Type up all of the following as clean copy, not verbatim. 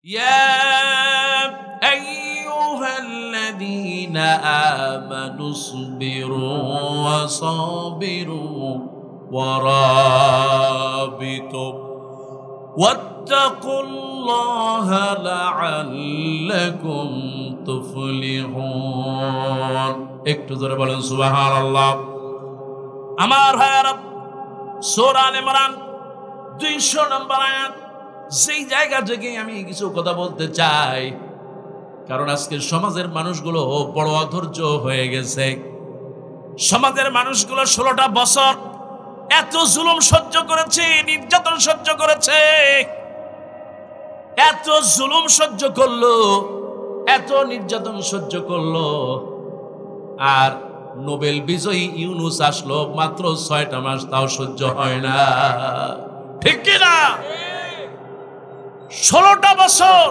يا أيها الذين آمنوا اصبروا وصابروا ورابطوا واتقوا الله لعلكم تفلحون একটু জোরে বলেন সুবহানাল্লাহ। আমার ভাইরা, সূরা আলে ইমরান 200 নম্বর আয়াত, সেই জায়গা থেকে আমি কিছু কথা বলতে চাই, কারণ আজকের সমাজের মানুষগুলো বড় অধৈর্য হয়ে গেছে। সমাজের মানুষগুলো 16টা বছর এত জুলুম সহ্য করেছে, নির্যাতন সহ্য করেছে, এত জুলুম সহ্য করলো, এত নির্যাতন সহ্য করলো, আর নোবেল বিজয়ী ইউনূস আসলো মাত্র 6টা মাস, তাও সহ্য হয় না। ঠিক কিনা? 16টা বছর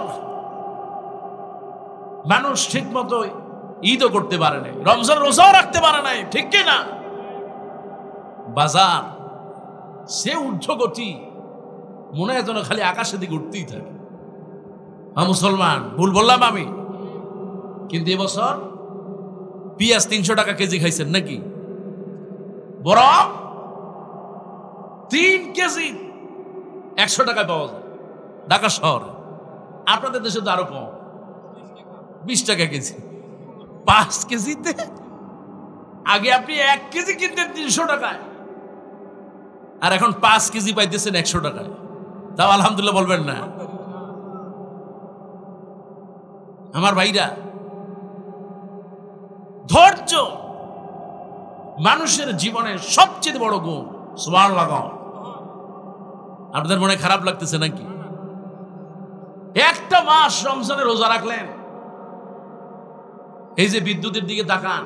মানুষ ঠিক মতো ঈদও করতে পারে নাই, রমজান রোজাও রাখতে পারে নাই। ঠিক কিনা? বাজার সে ঊর্ধ্বগতি, মনে হয় যেন খালি আকাশের দিকে উঠতেই থাকে। মুসলমান, ভুল বললাম আমি? কিন্তু এবছর পেঁয়াজ 300 টাকা কেজি খাইছেন নাকি? বড় 3 কেজি 100 টাকায় পাওয়া যায় ঢাকা শহর। আপনাদের দেশে তো আরো কম, 20 টাকা কেজি। 5 কেজিতে আগে আপনি 1 কেজি কিনতেন 300 টাকায়, আর এখন 5 কেজি পাইতেছেন 100 টাকায়। তাও আলহামদুলিল্লাহ বলবেন না? আমার ভাইরা, ধৈর্য মানুষের জীবনের সবচেয়ে বড় গুণ। সুবহানাল্লাহ। আপনাদের মনে খারাপ লাগতেছে নাকি? একটা মাস রমজানে রোজা রাখলেন, এই যে বিদ্যুতের দিকে তাকান,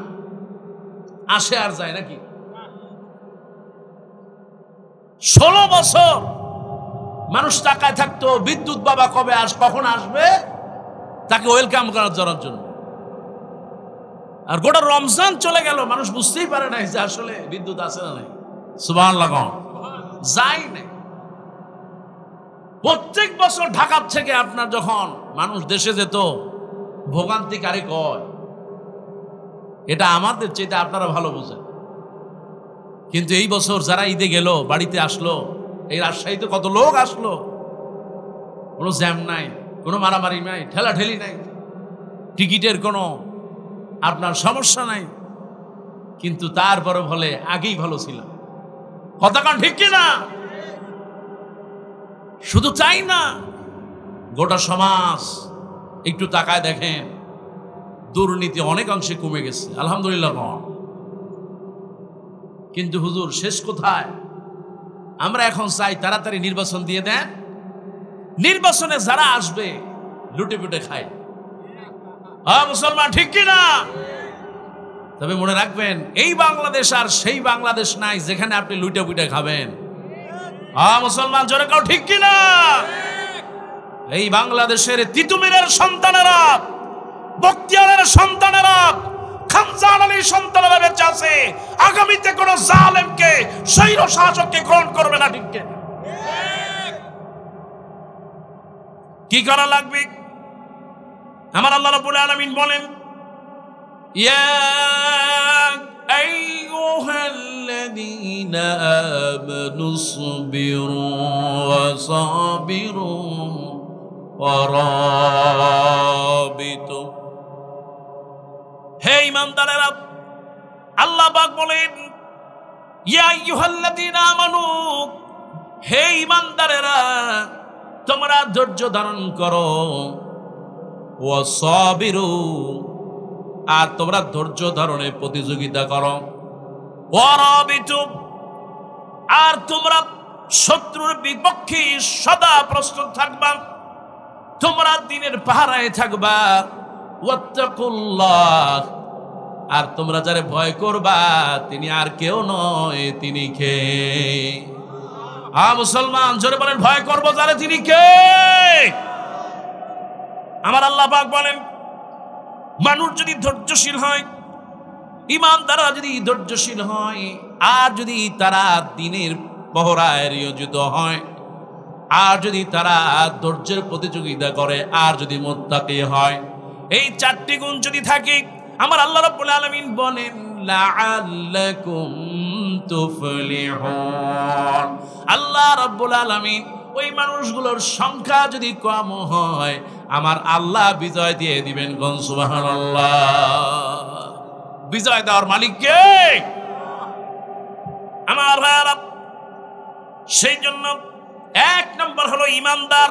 আসে আর যায় নাকি? 16 বছর মানুষ তাকায় থাকতো বিদ্যুৎ বাবা কবে কখন আসবে, তাকে ওয়েলকাম করার জন্য। আর গোটা রমজান চলে গেল, মানুষ বুঝতেই পারে নাই যে আসলে বিদ্যুৎ আছে না নাই। সুবহানাল্লাহ। যাই নাই। প্রত্যেক বছর ঢাকা থেকে আপনার যখন মানুষ দেশে যেত, ভোগান্তি কারে কয়, এটা আমাদের চেয়ে আপনারা ভালো বোঝেন। কিন্তু এই বছর যারা ঈদে গেল, বাড়িতে আসলো, এই রাজশাহীতে কত লোক আসলো, কোনো জ্যাম নাই, কোনো মারামারি নাই, ঠেলাঠেলি নাই, টিকিটের কোনো আপনার সমস্যা নাই। কিন্তু তারপরে বলে আগেই ভালো ছিল। কথা কান ঠিক কিনা? শুধু চাই না, গোটা সমাজ একটু তাকায় দেখেন, দুর্নীতি অনেক অংশে কমে গেছে আলহামদুলিল্লাহ। কিন্তু হুজুর শেষ কোথায়? আমরা এখন চাই তাড়াতাড়ি নির্বাচন দিয়ে দেন, নির্বাচনে যারা আসবে লুটে পুটে খায়। মুসলমান, ঠিক কিনা? তবে মনে রাখবেন, এই বাংলাদেশ আর সেই বাংলাদেশ নাই যেখানে আপনি লুটে পুটে খাবেন। মুসলমান, জোরে কাও ঠিক কিনা? এই বাংলাদেশের তিতুমিরের সন্তানেরা, বখতিয়ারের সন্তানেরা, খানজান আলীর সন্তানেরা বেঁচে আছে। আগামীতে কোন জালেমকে, স্বৈর শাসককে গ্রহণ করবে না। ঠিক কি করা লাগবে? আমার আল্লাহ রাব্বুল আলামিন বলেন, ইয়া আইয়ুহাল্লাযীনা আমানুসবিরু ওয়াসাবিরু ওয়ারাবিতু। হে ঈমানদারেরা, আল্লাহ পাক বলেন, ইয়া আইয়ুহাল্লাযীনা আমানু, হে ঈমানদারেরা, তোমরা ধৈর্য ধারণ করো, ওয়াসাবিরু, আর তোমরা ধৈর্য ধারণে প্রতিযোগিতা করো, ওয়ারাবিতু, আর তোমরা শত্রুর বিপক্ষে সদা প্রস্তুত থাকবা, তোমরা দিনের পাহারায় থাকবা। ওয়াত্তাকুল্লাহ, আর তোমরা যারে ভয় করবা তিনি আর কেউ নয়, তিনি কে? মুসলমান, জোরে বলেন, ভয় করবো যারে, তিনি কে? আমার আল্লাহ পাক বলেন, মানুষ যদি ধৈর্যশীল হয়, ঈমানদাররা যদি ধৈর্যশীল হয়, আর যদি তারা দিনের পহরায় নিয়োজিত হয়, আর যদি তারা ধৈর্যের প্রতিযোগিতা করে, আর যদি মুত্তাকি হয়, এই চারটি গুণ যদি থাকে, আমার আল্লাহ রাব্বুল আলামিন বলেন লাআল্লাকুম তুফলিহুন। আল্লাহ রাব্বুল আলামিন ওই মানুষগুলোর সংখ্যা যদি কম হয়, আমার আল্লাহ বিজয় দিয়ে দিবেন। কোন সুবহানাল্লাহ। বিজয় দেওয়ার মালিক কে? আমার ভাইরা, সেই জন্য এক নম্বর হলো ইমানদার।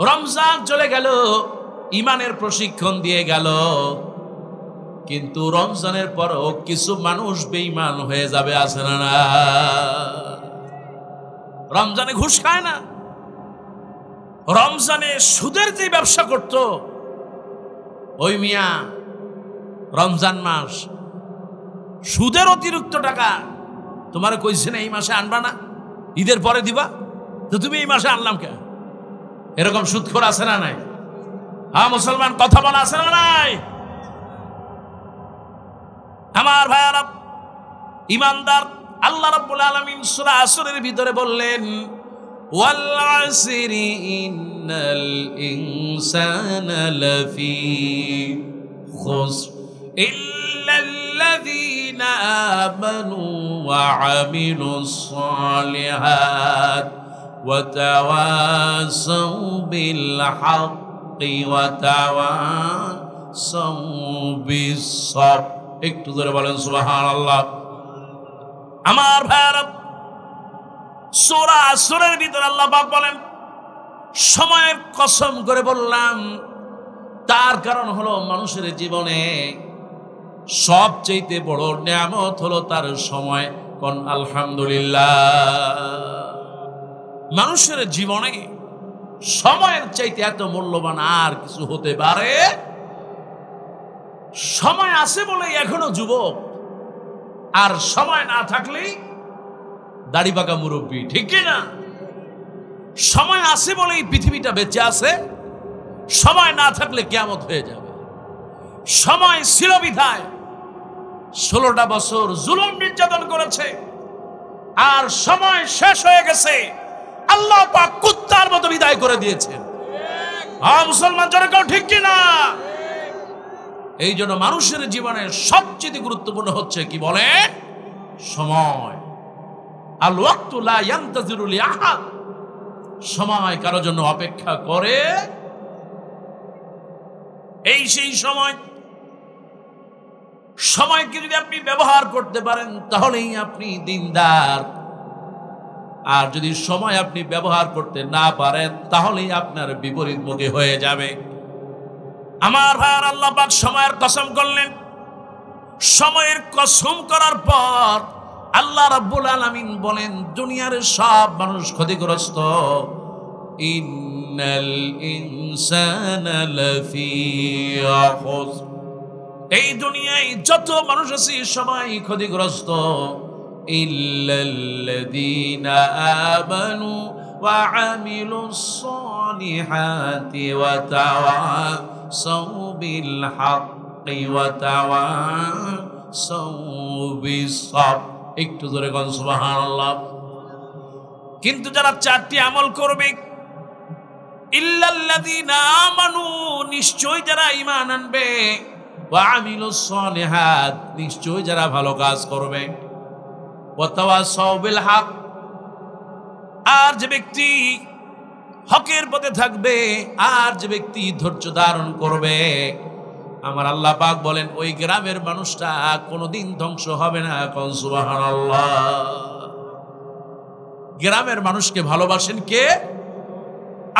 রমজান চলে গেল, ইমানের প্রশিক্ষণ দিয়ে গেল, কিন্তু রমজানের পরও কিছু মানুষ বেঈমান হয়ে যাবে, আছে না? রমজানে ঘুষ খায় না, রমজানে সুদের যে ব্যবসা করত, ওই মিয়া রমজান মাস সুদের অতিরিক্ত টাকা তোমার কইছে না এই মাসে আনবা না, ঈদের পরে দিবা, তো তুমি এই মাসে আনলাম কে? এরকম সুদখোর আছে না নাই? হ্যাঁ মুসলমান, কথা বলা আছে না নাই? আমার ভাইয়ারা, ইমানদার আল্লাহ রাব্বুল আলামিন সূরা আসরের ভিতরে বললেন ওয়াল আসরি ইন্নাল ইনসানা লাফি খুসর ইল্লাল্লাযীনা আমানু ওয়া আমিলুস সালিহাত ওয়া তাওয়াসাউ বিল হাক্কি ওয়া তাওয়াসাউ বিস সাবর। একটু ধরে বলেন সুবহানাল্লাহ। আমার ভাইরা, সূরা আসরের ভিতরে আল্লাহ পাক বলেন, সময়ের কসম করে বললাম, তার কারণ হলো মানুষের জীবনে সবচেয়ে বড় নিয়ামত হলো তার সময়। কোন আলহামদুলিল্লাহ। মানুষের জীবনে সময়ের চাইতে এত মূল্যবান আর কিছু হতে পারে? সময় আছে বলেই এখনো যুবক, আর সময় না থাকলেই দাড়ি পাকা মুরব্বী, ঠিক কি না? সময় আছে বলেই পৃথিবীটা বেঁচে আছে, সময় না থাকলে কিয়ামত হয়ে যাবে। সময় ছিল বিধায় 16টা বছর জুলুম নির্যাতন করেছে, আর সময় শেষ হয়ে গেছে, আল্লাহ পাক কুত্তার মতো বিদায় করে দিয়েছেন। মুসলমান জনগণ, ঠিক কি না? এই জন্য মানুষের জীবনে সবচেয়ে গুরুত্বপূর্ণ হচ্ছে কি বলে? সময়। আল ওয়াক্তু লা ইয়ানতাজিরু লিআহাদ। সময় কারোর জন্য অপেক্ষা করে? এই সেই সময়। সময়কে যদি আপনি ব্যবহার করতে পারেন তাহলেই আপনি দিনদার, আর যদি সময় আপনি ব্যবহার করতে না পারেন তাহলেই আপনার বিপরীতমুখী হয়ে যাবে। আমার ভাইয়ার, আল্লাহ পাক সময়ের কসম করলেন। সময়ের কসম করার পর আল্লাহ রাব্বুল আলামিন বলেন, দুনিয়ার সব মানুষ ক্ষতিগ্রস্ত। ইন্নাল ইনসানা লাফি খুসর। এই দুনিয়ায় যত মানুষ আছে সবাই ক্ষতিগ্রস্ত। ইল্লাল্লাযীনা আমানু ওয়া আমিলুস সালিহাতি ওয়া তাওয়াসাউ বিল হাক্কি ওয়া তাওয়াসাউ বিস সাবর। একটু জোরে বলুন সুবহানাল্লাহ। কিন্তু যারা চারটি আমল করবে, ইল্লাল্লাযীনা আমানু, নিশ্চয় যারা ঈমান আনবে, ওয়া আমিলুস সালিহাত, নিশ্চয় যারা ভালো কাজ করবে, ওয়া তাওয়াসাউ বিল হক, আর যে ব্যক্তি হকের পথে থাকবে, আর যে ব্যক্তি ধৈর্য ধারণ করবে, আমার আল্লাহ পাক বলেন ওই গ্রামের মানুষটা কোনোদিন ধ্বংস হবে না। কোন সুবহানাল্লাহ। গ্রামের মানুষকে ভালোবাসেন কে?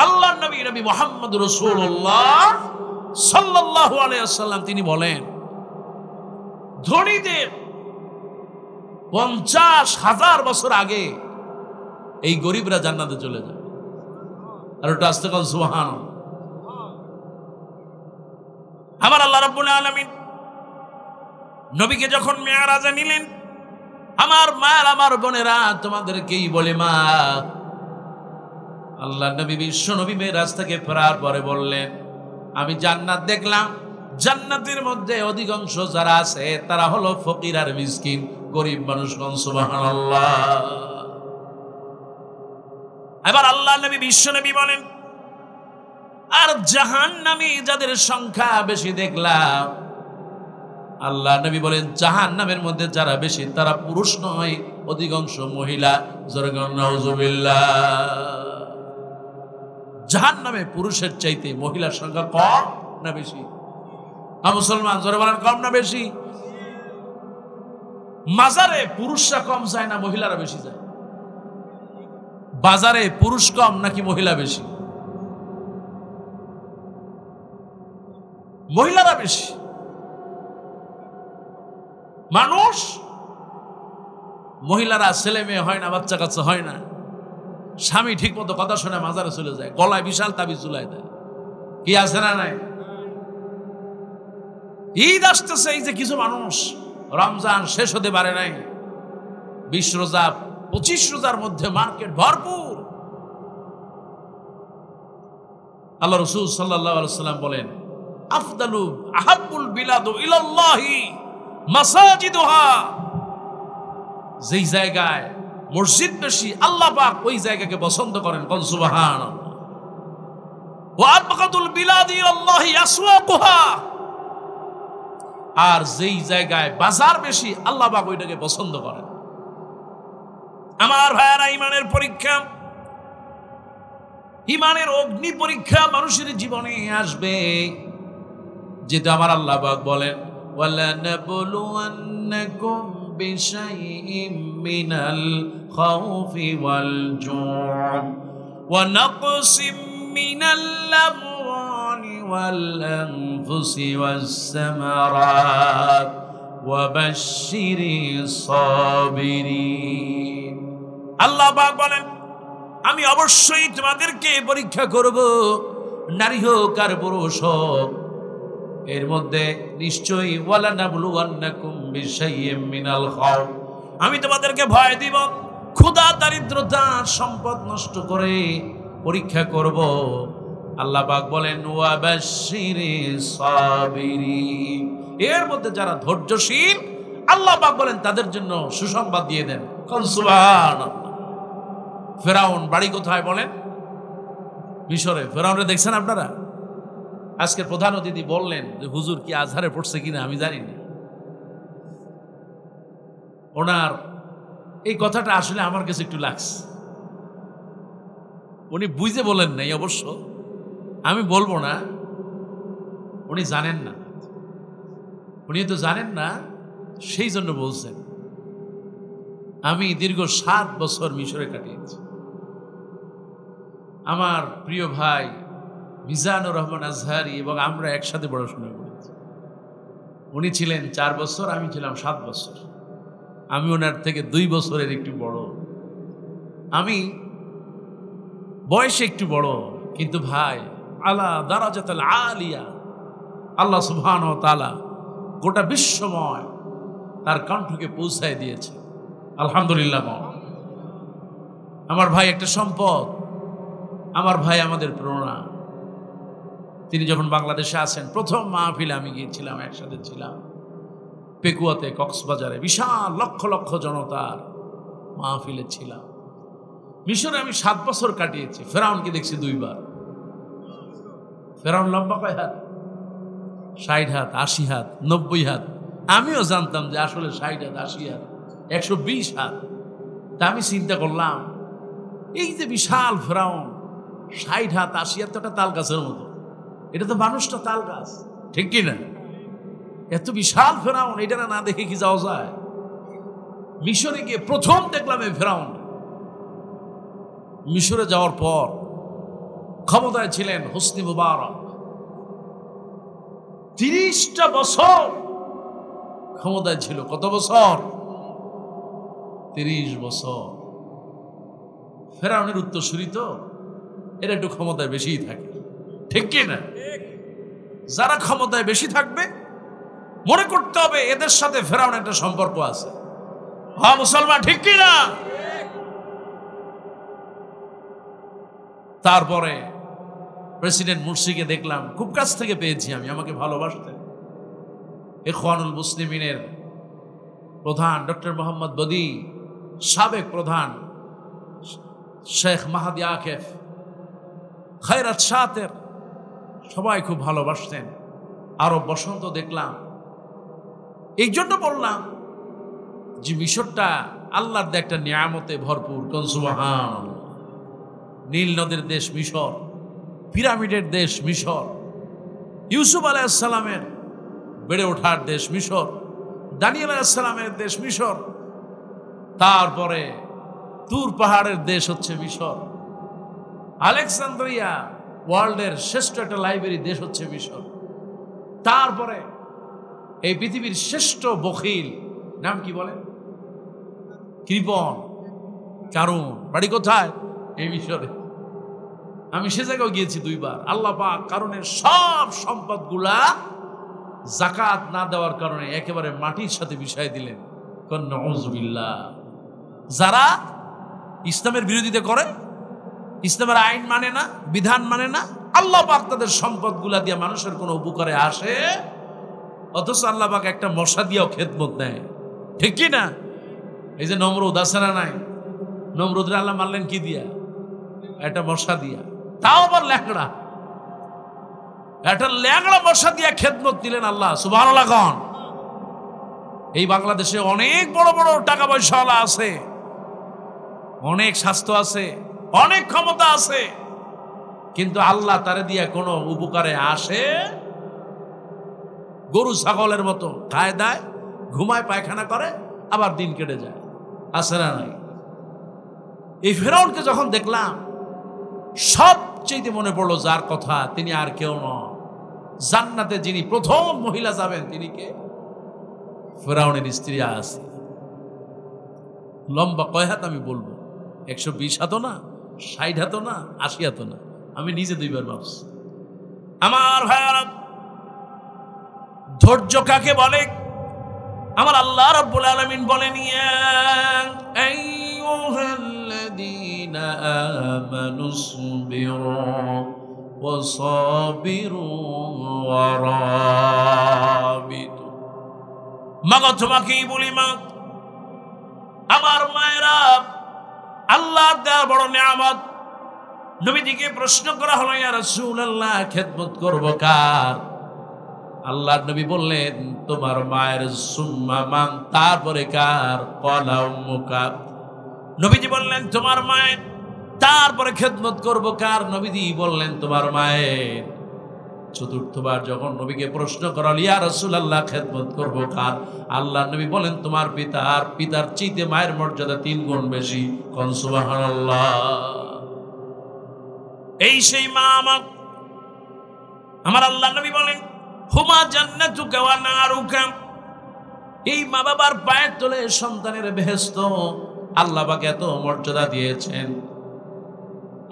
আল্লাহর নবী নবী মুহাম্মদ রাসূলুল্লাহ সাল্লাল্লাহু আলাইহি ওয়াসাল্লাম তিনি বলেন, ধনীদের 50,000 বছর আগে এই গরিবরা জান্নাতে চলে যায়। আর ওটা আসতে কোন সুবহানাল্লাহ। আমার আল্লাহ রাব্বুল আলামিন নবীকে যখন মেরাজে নিলেন, আমার মায়ের, আমার বোনেরা, তোমাদেরকেই বলে মা, আল্লাহ নবী বিশ্ব নবী মেরাজ থেকে ফেরার পরে বললেন, আমি জান্নাত দেখলাম, জান্নাতের মধ্যে অধিকাংশ যারা আছে তারা হলো ফকির আর মিসকিন, গরিব মানুষ। কোন সুবহানাল্লাহ। এবার আল্লাহ নবী বিশ্ব নবী বলেন, আর জাহান্নামী যাদের সংখ্যা বেশি দেখলাম, আল্লাহ নবী বলেন জাহান্নামের মধ্যে যারা বেশি তারা পুরুষ নয়, অধিকাংশ মহিলা। জাহান্নামে পুরুষের চাইতে মহিলার সংখ্যা কম না বেশি? মুসলমান জোরে বলেন, কম না বেশি? মাজারে পুরুষরা কম যায় না মহিলারা বেশি যায়? বাজারে পুরুষ কম নাকি মহিলা বেশি? মহিলারা বেশি। মানুষ, মহিলারা ছেলে মেয়ে হয় না, বাচ্চা কাচ্চা হয় না, স্বামী ঠিক মতো কথা শুনে মাজারে চলে যায়, গলায় বিশাল তাবিজ ঝুলাই দেয়। কি আছে না নাই? ঈদ আসতেছে, এই যে কিছু মানুষ রমজান শেষ হতে পারে নাই, 20 রোজা 25 রোজার মধ্যে মার্কেট ভরপুর। আল্লাহ রাসূল সাল্লাল্লাহু আলাইহি ওয়াসাল্লাম বলেন, আফদালু আহাব্বুল বিলাদু ইলাল্লাহি মাসাজিদুহা, যেই জায়গায় মসজিদ বেশি আল্লাহ পাক ওই জায়গাকে পছন্দ করেন। কোন সুবহানাল্লাহ। ওয়া আবগাদুল বিলাদি ইলাল্লাহি আসওয়াকুহা, আর যেই জায়গায় বাজার বেশি আল্লাহ পাক ওইটাকে পছন্দ করেন। আমার ভাইয়ারা, ইমানের পরীক্ষা, ইমানের অগ্নি পরীক্ষা মানুষের জীবনে আসবে, যেটা আমার আল্লাহ পাক বলেন, ওয়ালানাবলুওয়ান্নাকুম বিশাইইম মিনাল খাউফি ওয়াল জু'ই ওয়া নাকসিম মিনাল আমওয়ালি ওয়াল আনফুসি ওয়াস সামারাত ওয়া বাশশিরিস সাবিরিন। আল্লাহ পাক বলেন, আমি অবশ্যই তোমাদেরকে পরীক্ষা করব, নারী হোক আর পুরুষ হোক। এর মধ্যে নিশ্চয়ই ওয়ালানাবলুওয়ান্নাকুম বিশাইইম মিনাল খাউফ, আমি তোমাদেরকে ভয় দিব, ক্ষুধা, দারিদ্রতা, সম্পদ নষ্ট করে পরীক্ষা করব। আল্লাহ পাক বলেন ওয়া বাশশিরিস সাবিরিন, এর মধ্যে যারা ধৈর্যশীল আল্লাহ পাক বলেন তাদের জন্য সুসংবাদ দিয়ে দেন। কোন সুবহানাল্লাহ। ফেরাউন বাড়ি কোথায় বলেন? মিশরে। ফেরাউনরে দেখছেন আপনারা? আজকের প্রধান অতিথি বললেন যে হুজুর কি আজহারে পড়ছে কিনা আমি জানি না। ওনার এই কথাটা আসলে আমার কাছে একটু লাগছে। উনি বুঝে বলেন নাই অবশ্য, আমি বলবো না, উনি জানেন না, উনি তো জানেন না, সেই জন্য বলছেন। আমি দীর্ঘ 7 বছর মিশরে কাটিয়েছি। আমার প্রিয় ভাই মিজানুর রহমান আজহারি এবং আমরা একসাথে পড়াশোনা করেছি। উনি ছিলেন 4 বছর, আমি ছিলাম 7 বছর। আমি ওনার থেকে 2 বছরের একটু বড়। আমি বয়সে একটু বড়, কিন্তু ভাই আলা দারাজাতুল আলিয়া, আল্লাহ সুবহানাহু ওয়া তাআলা গোটা বিশ্বময় তার কণ্ঠকে পৌঁছায় দিয়েছে। আলহামদুলিল্লাহ। আমার ভাই একটা সম্পদ, আমার ভাই আমাদের প্রেরণা। তিনি যখন বাংলাদেশে আসেন, প্রথম মাহফিলে আমি গিয়েছিলাম, একসাথে ছিলাম পেকুয়াতে, কক্সবাজারে, বিশাল লক্ষ লক্ষ জনতার মাহফিলে ছিলাম। মিশরে আমি 7 বছর কাটিয়েছি। ফেরাউনকে দেখছি 2 বার। ফেরাউন লম্বা কয় হাত? 60 হাত, 80 হাত, 90 হাত। আমিও জানতাম যে আসলে 60 হাত, 80 হাত, 120 হাত। তা আমি চিন্তা করলাম, এই যে বিশাল ফেরাউন, 60 হাত 80 হাত, তো একটা তাল গাছের মতো, এটা তো মানুষটা তাল গাছ, ঠিক কিনা? এত বিশাল ফেরাউন, এটা না দেখে কি যাওয়া যায়? মিশরে গিয়ে প্রথম দেখলাম এই ফেরাউন। মিশরে যাওয়ার পর ক্ষমতায় ছিলেন হোসনি মুবারক। 30টা বছর ক্ষমতায় ছিল। কত বছর? 30 বছর। ফেরাউনের উত্তরসূরি তো, এরা একটু ক্ষমতায় বেশিই থাকে, ঠিক কিনা? যারা ক্ষমতায় বেশি থাকবে মনে করতে হবে এদের সাথে ফেরাউনের একটা সম্পর্ক আছে। হ্যাঁ মুসলমান, ঠিক কিনা? তারপরে প্রেসিডেন্ট মুরসিকে দেখলাম, খুব কাছ থেকে পেয়েছি আমি, আমাকে ভালোবাসতেন। ইখওয়ানুল মুসলিমিনের প্রধান ডক্টর মোহাম্মদ বদি, সাবেক প্রধান শেখ মাহাদি আকেফ, খায়রাত শাতের, সবাই খুব ভালোবাসতেন। আরব বসন্ত দেখলাম। এই জন্য বললাম যে মিশরটা আল্লাহর একটা নিয়ামতে ভরপুর। কোন সুবহানাল্লাহ। নীল নদের দেশ মিশর, পিরামিডের দেশ মিশর, ইউসুফ আলাইহিস সালামের বেড়ে ওঠার দেশ মিশর, দানিয়েল আলাইহিস সালামের দেশ মিশর, তারপরে তুর পাহাড়ের দেশ হচ্ছে মিশর, আলেকজান্দ্রিয়া ওয়ার্ল্ডের শ্রেষ্ঠ একটা লাইব্রেরি দেশ হচ্ছে মিশর, তারপরে এই পৃথিবীর শ্রেষ্ঠ বখিল নাম কি বলে, কৃপণ, কারুন, বাড়ি কোথায়? এই মিশরে। আমি সে জায়গায় গিয়েছি 2 বার। আল্লাহ পাক কারণের সব সম্পদগুলা যাকাত না দেওয়ার কারণে একেবারে মাটির সাথে মিশাই দিলেন। নাউযুবিল্লাহ। যারা ইসলামের বিরোধিতা করে, ইসলামের আইন মানে না, বিধান মানে না, আল্লাহ পাক তাদের সম্পদগুলা দিয়ে মানুষের কোনো উপকারে আসে, অথচ আল্লাহ পাক একটা মশা দিয়েও খেদমত নেয়। ঠিক কি না? এই যে নমরুদ আছে না নাই, নমরুদরে আল্লাহ মারলেন কি দিয়া? একটা মশা দিয়া, তাও আবার ল্যাংড়া, একটা ল্যাংড়া মশা দিয়া খেদমত দিলেন আল্লাহ। সুবহানাল্লাহ। এই বাংলাদেশে অনেক বড় বড় টাকা পয়সাওয়ালা আছে, অনেক স্বাস্থ্য আছে, অনেক ক্ষমতা আছে, কিন্তু আল্লাহ তারে দিয়া কোনো উপকারে আসে? গরু ছাগলের মতো খায় দায়, ঘুমায়, পায়খানা করে, আবার দিন কেটে যায়। আছে না নাই? এই ফেরাউনকে যখন দেখলাম, সবচেয়ে মনে পড়লো যার কথা, তিনি আর কেউ নন, জান্নাতে যিনি প্রথম মহিলা যাবেন তিনি কে? ফেরাউনের স্ত্রী আসিয়া। লম্বা কয় হাত আমি বলবো? 120 হাতও না, 60 হাতও না, 80 হাতও না। আমি নিজে 2 বার ভাবছি। আমার ভাইয়ারা, ধৈর্য কাকে বলে? আমার আল্লাহ রাব্বুল আলামিন বলেন, ইয়া আইয়ুহাল্লাযীনা আমানুসবিরু ওয়াসাবিরু ওয়ারাবিতু। মাগো তোমাকেই বলি, মা, আমার মায়েরা, আল্লাহ দেওয়া বড় নিয়ামত। নবীজিকে প্রশ্ন করা হলো, ইয়া রাসূলুল্লাহ, খেদমত করব কার? আল্লাহর নবী বললেন, তোমার মায়ের। সুম্মা মান, তারপরে কার? ক্বালা উম্মুকা। নবীজি বললেন, তোমার মায়ের। তারপরে খেদমত করব কার? নবীজি বললেন, তোমার মায়ের। চতুর্থবার যখন নবীকে প্রশ্ন করা হলো, ইয়া রাসূলুল্লাহ, খেদমত করব কার? আল্লাহর নবী বলেন, তোমার পিতা। আর পিতার চাইতে মায়ের মর্যাদা 3 গুণ বেশি। কোন সুবহানাল্লাহ। এই সেই মা আমার আল্লাহর নবী বলেন, হুমা জান্নাতুকা ওয়া নারুকা। এই মা বাবার পায়ের তলে সন্তানের বেহেশত। আল্লাহ পাক এত মর্যাদা দিয়েছেন।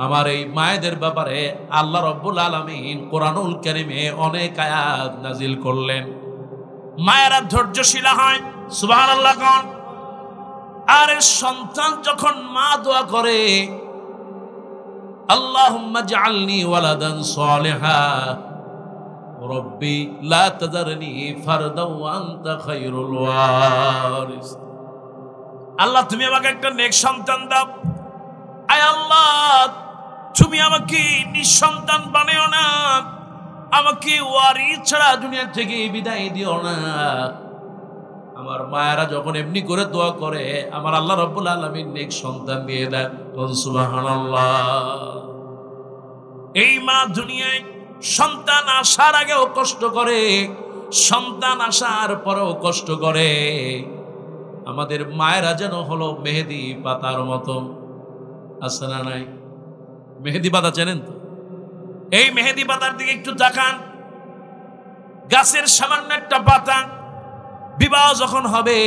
আমার এই মায়েদের ব্যাপারে আল্লাহ রাব্বুল আলামিন কোরআনুল কারীমে অনেক আয়াত নাজিল করলেন। মায়েরা ধৈর্যশীলা হয়। সুবহানাল্লাহ। আর সন্তান যখন মা দোয়া করে, আল্লাহুম্মা জাআলনি ওয়ালাদান সালিহা রব্বি লা তাযারনি ফারদাও ওয়া আনতা খায়রুল ওয়ারিস। আল্লাহ, তুমি আমাকে একটা নেক সন্তান দাও। আয় আল্লাহ, তুমি আমাকে নিঃসন্তান বানিও না, আমাকে ওয়ারিস ছাড়া দুনিয়া থেকে বিদায় দিও না। আমার মায়েরা যখন এমনি করে দোয়া করে, আমার আল্লাহ রাব্বুল আলামিন নেক সন্তান দিয়ে দেন। সুবহানাল্লাহ। এই মা দুনিয়ায় সন্তান আসার আগেও কষ্ট করে, সন্তান আসার পরেও কষ্ট করে। আমাদের মায়েরা যেন হলো মেহেদি পাতার মতো। আছে না নাই? মেহেদি পাতা চেনেন তো? এই মেহেদি পাতার দিকে একটু তাকান। গাছের সামান্য একটা পাতা। বিবাহ যখন হবে,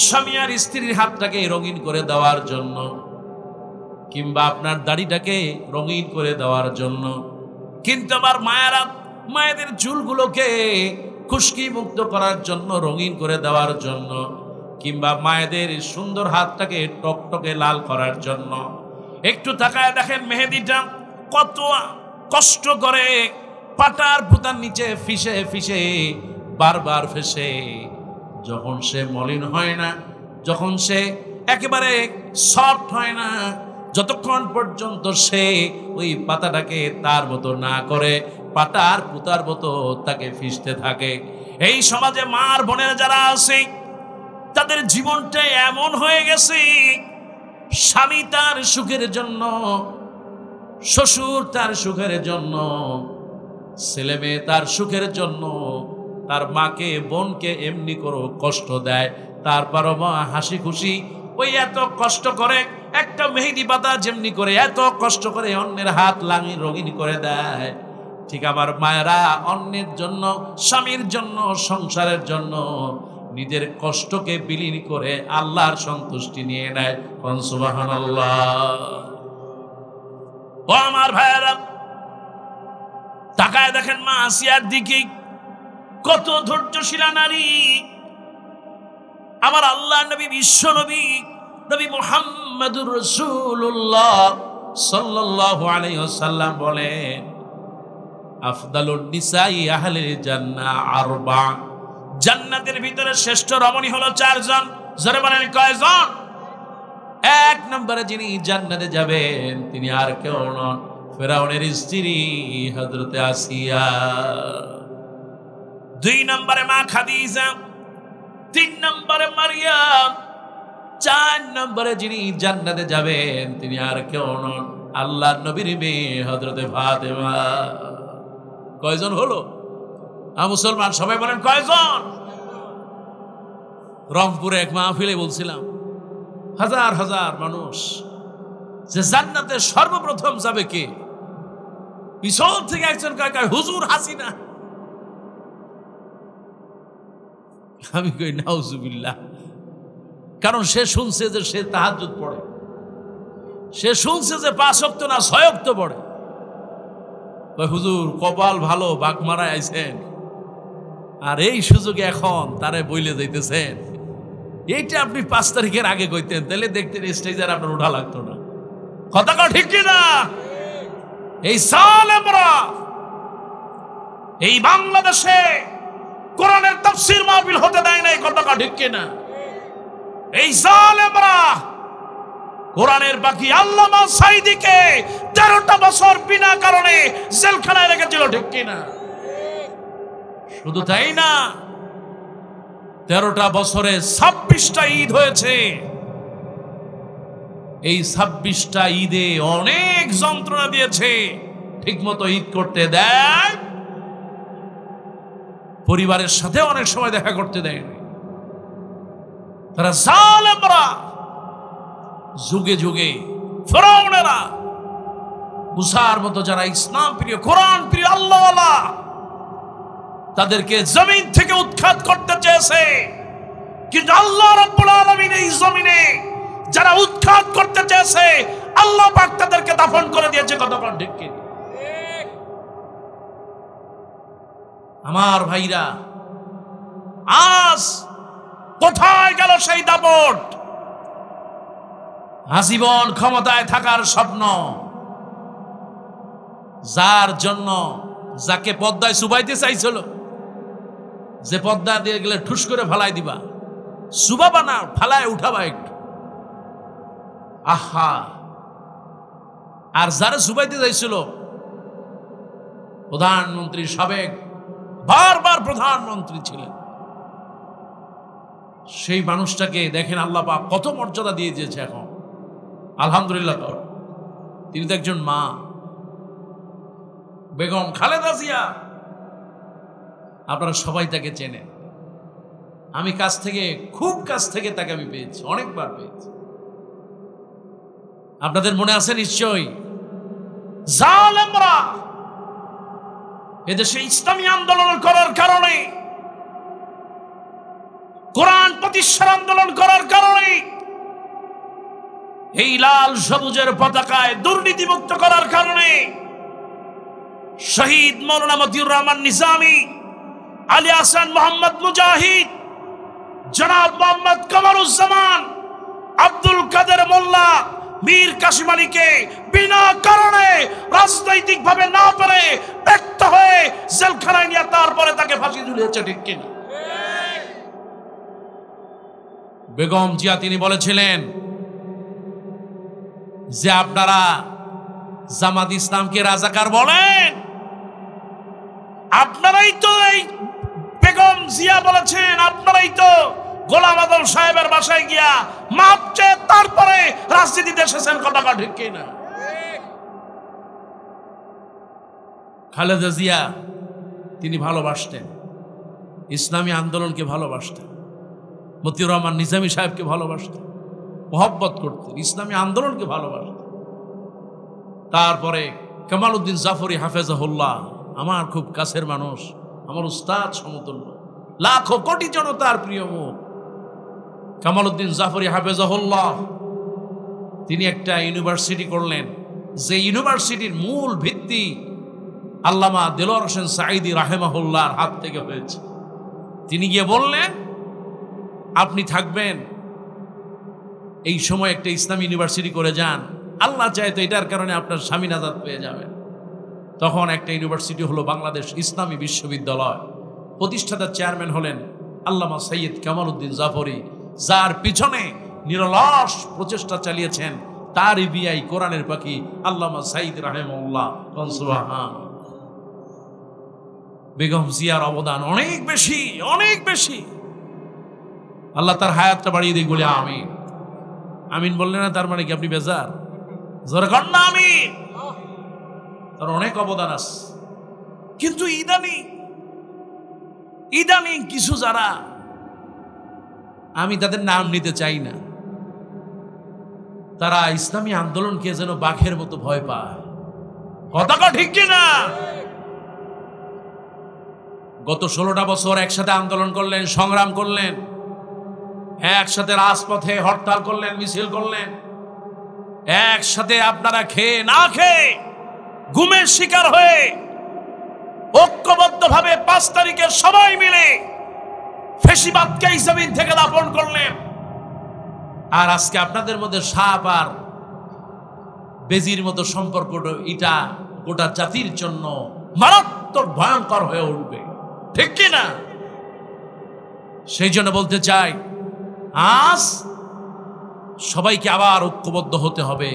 স্বামী আর স্ত্রীর হাতটাকে রঙিন করে দেওয়ার জন্য, কিংবা আপনার দাড়িটাকে রঙিন করে দেওয়ার জন্য। কিন্তু আমার মায়েরা মায়েদের চুলগুলোকে খুশকি মুক্ত করার জন্য, রঙিন করে দেওয়ার জন্য, কিংবা মায়েদের সুন্দর হাতটাকে টকটকে লাল করার জন্য একটু তাকায় দেখেন মেহেদিটা কত কষ্ট করে পাটার পুতার নিচে ফিসে ফিসে বারবার ফেসে। যখন সে মলিন হয় না, যখন সে একেবারে সফট হয় না, যতক্ষণ পর্যন্ত সে ওই পাতাটাকে তার মতো না করে, পাতার পুতার মতো তাকে ফিসতে থাকে। এই সমাজে মার বোনের যারা আছে তাদের জীবনটা এমন হয়ে গেছে, স্বামী তার সুখের জন্য, শ্বশুর তার সুখের জন্য, ছেলে মেয়ে তার সুখের জন্য তার মাকে বোনকে এমনি করে কষ্ট দেয়, তারপরও মা হাসি খুশি ওই এত কষ্ট করে একটা মেহেদি পাতা যেমনি করে এত কষ্ট করে অন্যের হাত লাঙি রঙিন করে দেয়, ঠিক আমার মায়েরা অন্যের জন্য, স্বামীর জন্য, সংসারের জন্য নিজের কষ্টকে বিলীন করে আল্লাহর সন্তুষ্টি নিয়ে নেয়। সুবহানাল্লাহ। ও আমার ভাইয়েরা, তাকায় দেখেন মা আসিয়ার দিকে, কত ধৈর্যশীলা নারী। আমার আল্লাহ নবী, বিশ্ব নবী, নবী মুহাম্মদুর রাসূলুল্লাহ সাল্লাল্লাহু আলাইহি ওয়াসাল্লাম বলেন, আফদালুন নিসাই আহলিল জান্নাহ আরবা, জান্নাতের ভিতরে শ্রেষ্ঠ রমণী হলো চারজন। জোরে বলেন কয়জন? এক নম্বরে যিনি জান্নাতে যাবেন তিনি আর কেউ নন, ফেরাউনের স্ত্রী হযরতে আসিয়া। দুই নম্বরে মা খাদিজা, তিন নম্বরে মারিয়াম, চার নম্বরে যিনি জান্নাতে যাবেন তিনি আর কেউ নন, আল্লাহর নবীর মেয়ে হযরতে ফাতেমা। কয়জন হলো? মুসলমান সবাই বলেন কয়জন? রংপুরে এক মাহফিলে বলছিলাম, হাজার হাজার মানুষ, যে জান্নাতে সর্বপ্রথম যাবে কে? পিছন থেকে একজন কয় কয় হুজুর হাসিনা। আমি কই নাউজুবিল্লাহ। কারণ সে শুনছে যে সে তাহাজ্জুদ পড়ে, সে শুনছে যে 5 ওয়াক্ত না 6 ওয়াক্ত পড়ে। হুজুর কপাল ভালো, বাগমারায় আইছেন, আর এই সুযোগে এখন তারে বইলে যাইতেছেন। এইটা আপনি 5 তারিখের আগে কইতেন, তাহলে দেখতেন স্টেজে আপনার উঠা লাগতো না। কথা কও ঠিক কিনা? এই সালেমরা এই বাংলাদেশে কোরআনের তাফসীর মাহফিল হতে দেয় নাই। কথা কও ঠিক কিনা? এই জালেমরা কোরআনের বাকি আল্লামা সাইদিকে 13টা বছর বিনা কারণে জেলখানায় রেখেছিল। ঠিক কিনা? শুধু তাই না, 13টা বছরে 26টা ঈদ হয়েছে। এই 26টা ঈদে অনেক যন্ত্রণা দিয়েছে, ঠিক মতো ঈদ করতে দেয়, পরিবারের সাথে অনেক সময় দেখা করতে দেয়নি। তারা জালেমরা যুগে যুগে ফেরাউনেরা, মুসার মতো যারা ইসলাম প্রিয়, কোরআন প্রিয়, আল্লাহওয়ালা, তাদেরকে জমিন থেকে উৎখাত করতে চেয়েছে। কিন্তু আল্লাহ রাব্বুল আলামিন এই জমিনে যারা উৎখাত করতে চেয়েছে, আল্লাহ পাক তাদেরকে দাফন করে দিয়েছে। কতক্ষণ ঠিক কি? আমার ভাইরা, আজ কোথায় গেল সেই দাপট? আজীবন ক্ষমতায় থাকার স্বপ্ন, যার জন্য, যাকে পদ্মায় চুবাইতে চাইছিল, যে পদ্মা দিয়ে গেলে ঠুস করে ফালাই দিবা, চুবাবা না, ফালায় উঠাবা একটু, আহা। আর যারা চুবাইতে চাইছিল, প্রধানমন্ত্রী, সাবেক বারবার প্রধানমন্ত্রী ছিলেন, সেই মানুষটাকে দেখেন আল্লাহ পাক কত মর্যাদা দিয়ে দিয়েছে এখন। আলহামদুলিল্লাহ, তিনি তো একজন মা, বেগম খালেদা জিয়া। আপনারা সবাই তাকে চেনেন। আমি কাছ থেকে, খুব কাছ থেকে তাকে আমি পেয়েছি, অনেকবার পেয়েছি। আপনাদের মনে আছে নিশ্চয়ই, জালেমরা এদেশে ইসলামী আন্দোলন করার কারণে, কোরআন প্রতিষ্ঠার আন্দোলন করার কারণে, এই লাল সবুজের পতাকায় দুর্নীতি মুক্ত করার কারণে শহীদ মৌলানা মতিউর রহমান নিজামী, আলী হাসান মোহাম্মদ মুজাহিদ, জনাব মোহাম্মদ কামারুজ্জামান, আব্দুল কাদের মোল্লা, মীর কাসিম আলীকে বিনা কারণে রাজনৈতিক ভাবে না পেরে ব্যক্ত হয়ে জেলখানায় নিয়ে তারপরে তাকে ফাঁসি ঝুলিয়েছে। ঠিক কিনা? বেগম জিয়া তিনি বলেছিলেন যে আপনারা জামাত ইসলামকে রাজাকার বলেন, আপনারাই তো এই বেগম জিয়া বলেছেন, আপনারাই তো গোলাম আদম সাহেবের বাসায় গিয়া মাপ চেয়ে তারপরে রাজনীতিতে এসেছেন। কথা ঠিক কিনা? খালেদা জিয়া তিনি ভালোবাসতেন, ইসলামী আন্দোলনকে ভালোবাসতেন, মতিউর রহমান নিজামী সাহেবকে ভালোবাসতেন, মহব্বত করতেন, ইসলামী আন্দোলনকে ভালোবাসতেন। তারপরে কামাল উদ্দিন জাফরি হাফেজাহুল্লাহ, আমার খুব কাছের মানুষ, আমার উস্তাদ সমতুল্য, লাখো কোটি জনতার প্রিয় মুখ কামাল উদ্দিন জাফরি হাফেজাহুল্লাহ। তিনি একটা ইউনিভার্সিটি করলেন, যে ইউনিভার্সিটির মূল ভিত্তি আল্লামা দেলোয়ার হোসেন সাঈদী রাহেমাহুল্লাহর হাত থেকে হয়েছে। তিনি গিয়ে বললেন, আপনি থাকবেন এই সময় একটা ইসলামী ইউনিভার্সিটি করে যান, আল্লাহ চায় তো এটার কারণে আপনার স্বামী নাজাত পেয়ে যাবেন। তখন একটা ইউনিভার্সিটি হলো বাংলাদেশ ইসলামী বিশ্ববিদ্যালয়। প্রতিষ্ঠাতার চেয়ারম্যান হলেন আল্লামা সৈয়দ কামাল উদ্দিন জাফরি, যার পিছনে নিরলস প্রচেষ্টা চালিয়েছেন তার বিআই কোরআনের পাখি আল্লামা সাঈদ রাহেমাহুল্লাহ। বেগম জিয়ার অবদান অনেক বেশি, অনেক বেশি। আল্লাহ তার হায়াতটা বাড়িয়ে দিক বলে আমিন। আমিন বললেন না, তার মানে কি আপনি বেজার? জোরে কর না আমিন। তার অনেক অবদান আছে। কিন্তু ইদানিং কিছু যারা, আমি তাদের নাম নিতে চাই না, তারা ইসলামী আন্দোলনকে যেন বাঘের মতো ভয় পায়। কথাটা ঠিক কিনা? গত 16টা বছর একসাথে আন্দোলন করলেন, সংগ্রাম করলেন, একসাথে রাজপথে হরতাল করলেন, মিছিল করলেন, একসাথে আপনারা খেয়ে না খেয়ে গুমের শিকার হয়ে ঐক্যবদ্ধভাবে 5 তারিখে সবাই মিলে ফেসিবাদকে এই জমিন থেকে দাফন করলেন। আর আজকে আপনাদের মধ্যে সাপ আর বেজির মতো সম্পর্ক, এটা গোটা জাতির জন্য মারাত্মক ভয়ঙ্কর হয়ে উঠবে। ঠিক কিনা? সেই জন্য বলতে চাই, আজ সবাইকে আবার ঐক্যবদ্ধ হতে হবে।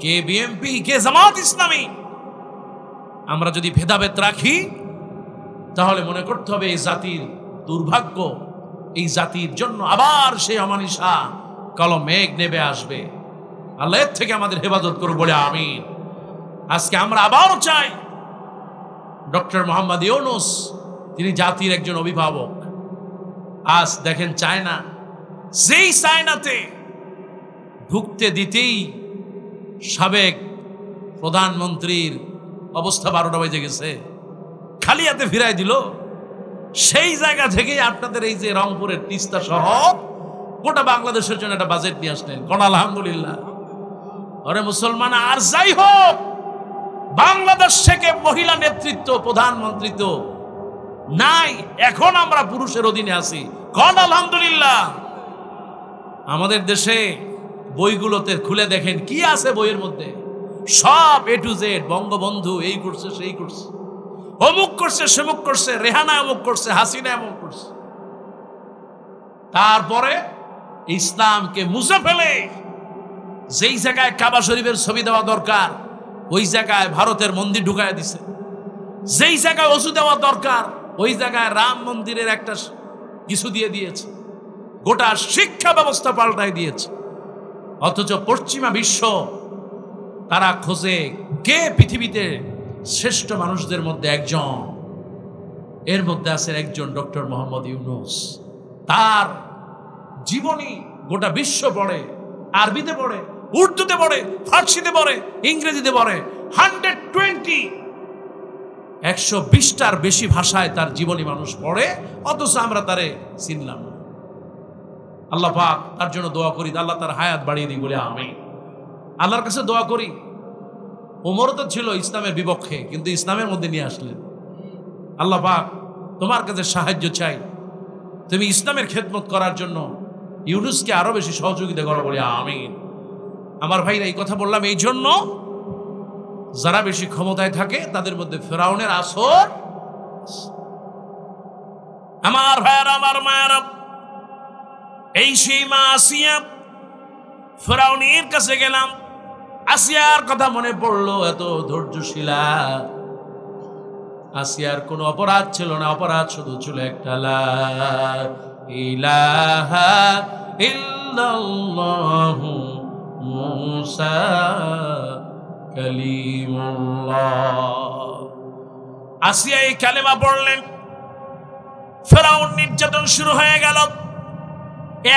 কে বিএনপি, কে জামাত ইসলামী। আমরা যদি ভেদাভেদ রাখি তাহলে মনে করতে হবে এই জাতির দুর্ভাগ্য, এই জাতির জন্য আবার সেই অমানিসা কালো মেঘ নেমে আসবে। আল্লাহ এর থেকে আমাদের হেফাজত করুন বলে আমিন। আজকে আমরা আবারও চাই ডক্টর মোহাম্মদ ইউনূস, তিনি জাতির একজন অভিভাবক। আজ দেখেন চায়না, যেই চায়নাতে ঢুকতে দিতেই সাবেক প্রধানমন্ত্রীর অবস্থা 12টা বেজে গেছে, খালি হাতে ফিরাই দিল। সেই জায়গা থেকেই আপনাদের এই যে রংপুরের তিস্তা সহ গোটা বাংলাদেশের জন্য একটা বাজেট নিয়ে আসলেন। কোন আলহামদুলিল্লাহ। আরে মুসলমান, আর যাই হোক, বাংলাদেশ থেকে মহিলা নেতৃত্ব, প্রধানমন্ত্রী তো নাই, এখন আমরা পুরুষের অধীনে আছি। কোন আলহামদুলিল্লাহ। আমাদের দেশে বইগুলোতে খুলে দেখেন কি আছে বইয়ের মধ্যে, সব A to Z। বঙ্গবন্ধু এই করছে, সেই করছে, অমুক করছে, সেমুক করছে, রেহানা অমুক করছে, হাসিনা অমুক করছে। তারপরে ইসলামকে মুছে ফেলে যেই জায়গায় কাবা শরীফের ছবি দেওয়া দরকার ওই জায়গায় ভারতের মন্দির ঢুকায় দিছে, যেই জায়গায় ওযু দেওয়া দরকার ওই জায়গায় রাম মন্দিরের একটা কিছু দিয়ে দিয়েছে, গোটা শিক্ষা ব্যবস্থা পাল্টায় দিয়েছে। অথচ পশ্চিমা বিশ্ব তারা খোঁজে কে পৃথিবীতে শ্রেষ্ঠ মানুষদের মধ্যে একজন, এর মধ্যে আছেন একজন ডক্টর মোহাম্মদ ইউনূস। তার জীবনী গোটা বিশ্ব পড়ে, আরবিতে পড়ে, উর্দুতে পড়ে, ফার্সিতে পড়ে, ইংরেজিতে পড়ে, 120টার বেশি ভাষায় তার জীবনী মানুষ পড়ে, অথচ আমরা তারে চিনলাম না। আল্লাহ পাক তার জন্য দোয়া করি, আল্লাহ তার হায়াত বাড়িয়ে দিই বলে আমিন। আল্লাহর কাছে দোয়া করি, ওমর তো ছিল ইসলামের বিপক্ষে, কিন্তু ইসলামের মধ্যে নিয়ে আসলেন। আল্লাহ পাক তোমার কাছে সাহায্য চাই, তুমি ইসলামের খেদমত করার জন্য ইউনূসকে আরো বেশি সহযোগিতা করো বলে আমিন। আমার ভাইরা, এই কথা বললাম এই জন্য, যারা বেশি ক্ষমতায় থাকে তাদের মধ্যে ফেরাউনের আসর। আমার ভাইয়ারা, আমার মায়েরা, এই সেই মা আসিয়া ফেরাউনের কাছে গেলাম, আসিয়ার কথা মনে পড়লো, এত ধৈর্যশীলা। আসিয়ার কোনো অপরাধ ছিল না, অপরাধ শুধু ছিল একটা, লা ইলাহা ইল্লাল্লাহু মুসা কালিমুল্লাহ। আসিয়া এই কালেমা পড়লেন, ফেরাউন নির্যাতন শুরু হয়ে গেল।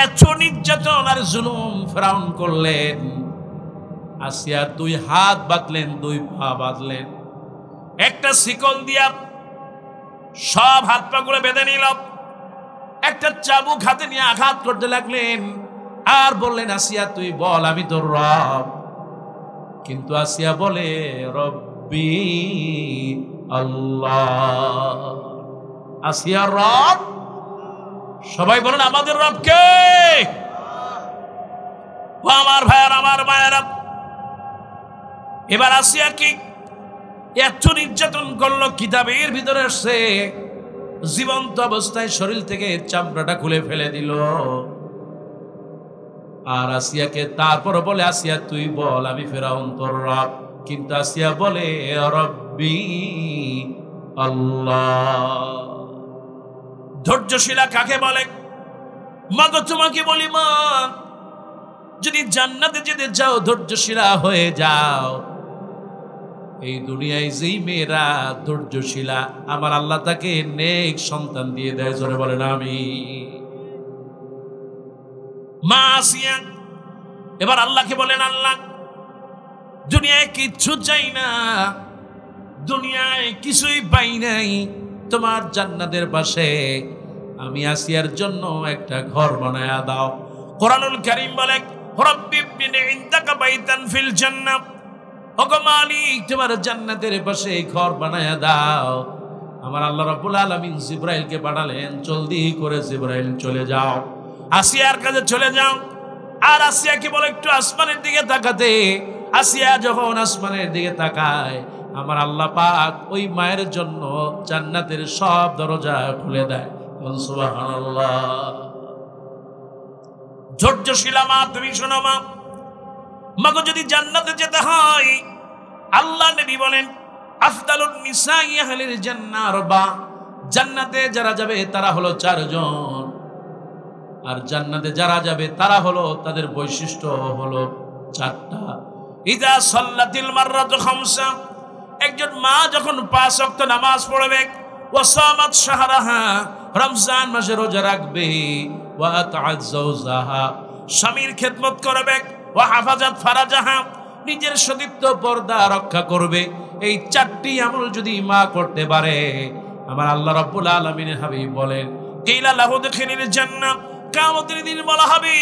এত নির্যাতন আর জুলুম ফেরাউন করলেন। আসিয়ার 2 হাত বাঁধলেন, 2 পা বাঁধলেন, একটা শিকল দিয়া সব হাত পা গুলো বেঁধে নিল, একটা চাবুক হাতে নিয়ে আঘাত করতে লাগলেন, আর বললেন, আসিয়া তুই বল আমি তোর রব। কিন্তু আসিয়া বলে, রব্বি আল্লাহ। আসিয়ার রব, সবাই বলেন আমাদের রব কে? ও আমার ভাইয়ার, আমার মায়েরা, এবার আসিয়া কি এত নির্যাতন করলো, কিতাবের ভিতরে সে জীবন্ত অবস্থায় শরীর থেকে চামড়াটা খুলে ফেলে দিল। আর আসিয়াকে তারপর বলে, আসিয়া তুই বল আমি ফেরাউন তোর রব। কিন্তু আসিয়া বলে, রব্বি আল্লাহ। ধৈর্যশীলা কাকে বলে? মা গো তোমাকে বলি, মা যদি জান্নাতে যেতে যাও, ধৈর্যশীলা হয়ে যাও। এই দুনিয়ায় যেই মেয়েরা ধৈর্যশীলা, আমার আল্লাহ তাকে নেক সন্তান দিয়ে দেয়। জোরে বলেন আমিন। মা আসিয়া এবার আল্লাহকে বলেন, আল্লাহ দুনিয়ায় কিচ্ছু চাই না, দুনিয়ায় কিছুই পাই নাই, তোমার জান্নাতের পাশে আমি আসিয়ার জন্য একটা ঘর বানায়া দাও। কোরআনুল কারীম বলে, রব্বি ইবনি ইনদাকা বাইতান ফিল জান্নাহ, ওগো মালিক তোমার জান্নাতের পাশে ঘর বানায়া দাও। আমার আল্লাহ রাব্বুল আলামিন জিবরাইলকে পাঠালেন, জলদি করে জিবরাইল চলে যাও, আসিয়ার কাছে চলে যাও। আর আসিয়াকে বলে একটু আসমানের দিকে তাকাতে। আসিয়া যখন আসমানের দিকে তাকায়, আমার আল্লাহ পাক ওই মায়ের জন্য জান্নাতের সব দরজা খুলে দেয়। সুবহানাল্লাহ। ধৈর্যশীলা মা, তুমি শোনো মা, মাগো যদি জান্নাতে যেতে হয়, আল্লাহ নবী বলেন, আফদালুন নিসাই আহলিল জান্নাহ আরবা। জান্নাতে যারা যাবে তারা হলো 4 জন। আর জান্নাতে যারা যাবে তারা হলো, তাদের বৈশিষ্ট্য হলো 4টা। ইযা সাল্লাতিল মাররাতু খামসা, একজন মা যখন 5 ওয়াক্ত নামাজ পড়বে, ওয়া সামাত শাহরাহা, রমজান মাসে রোজা রাখবে, ওয়া আতাআত যাওজাহা, স্বামীর খেদমত করবে, ওয়া হাফাজাত ফারাজাহা, নিজের সতীত্ব পর্দা রক্ষা করবে। এই 4টি আমল যদি মা করতে পারে, আমার আল্লাহ রাব্বুল আলামিনের হাবিব বলেন, কিলা লাহু দুখিলিল জান্নাহ, কিয়ামতের দিন বলা হবে,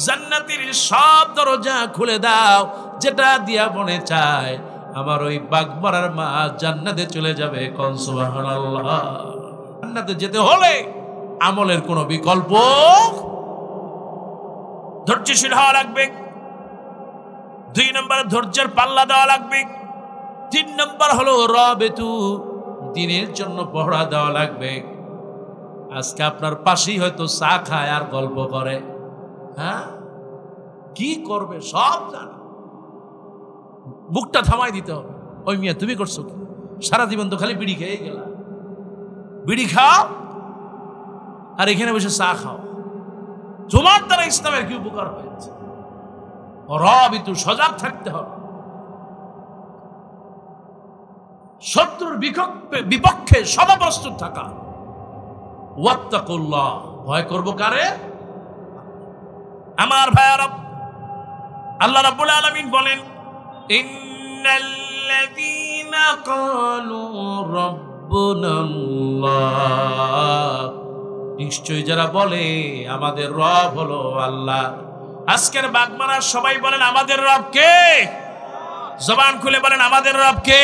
জান্নাতের সব দরজা খুলে দাও, যেটা দিয়া মনে চায় আমার ওই বাগমারার মা জান্নাতে চলে যাবে। কোন সুবহানাল্লাহ। জান্নাতে যেতে হলে আমলের কোনো বিকল্প, ধৈর্যশীল হওয়া লাগবে। 2 নম্বর ধৈর্যের পাল্লা দেওয়া লাগবে। 3 নম্বর হলো রাবেতু, দিনের জন্য পহরা দেওয়া লাগবে। আজকে আপনার পাশেই হয়তো চা খায় আর গল্প করে, হ্যাঁ কি করবে সব জানে, বুকটা থামাই দিতে হবে। ওই মিয়া তুমি করছো কি? সারা জীবন তো খালি বিড়ি খেয়ে গেলা, বিড়ি খাও আর এখানে বসে চা খাও, তোমার দ্বারা ইসলামের কি উপকার হয়েছে? রাবিতু, সজাগ থাকতে হবে। শত্রুর বিপক্ষে সদা প্রস্তুত থাকা। ওয়াত্তাকুল্লাহ, ভয় করবো কারে? আমার ভাইয়ারা, আল্লাহ রাব্বুল আলামিন বলেন, ইন্নাল্লাযীনা ক্বালু রাব্বুনাল্লাহ, নিশ্চয়ই যারা বলে আমাদের রব হলো আল্লাহ। আজকের বাগমারা সবাই বলেন আমাদের রব কে? জবান খুলে বলেন আমাদের রব কে?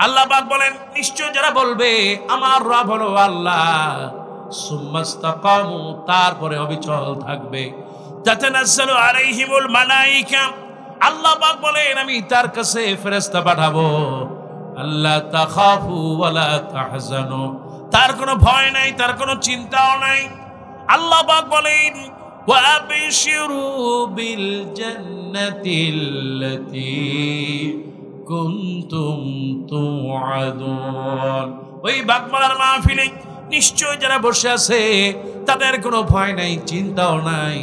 আল্লাহ পাক বলেন, নিশ্চয় যারা বলবে আমার রব হলো আল্লাহ, সুম্মাস্তাকামু, তারপরে অবিচল থাকবে, তাতানাজ্জালু আলাইহিমুল মালায়েকা, আল্লাহ পাক বলেন আমি তার কাছে ফেরেশতা পাঠাবো, আল্লাহ তাখাফু ওয়ালা তাহজানু, তার কোনো ভয় নাই, তার কোনো চিন্তাও নাই। আল্লাহ পাক বলেন وأبشروا بالجنة التي كنتم توعدون। ওই বাগমারার মাহফিলে নিশ্চয় যারা বসে আছে তাদের কোনো ভয় নাই, চিন্তাও নাই।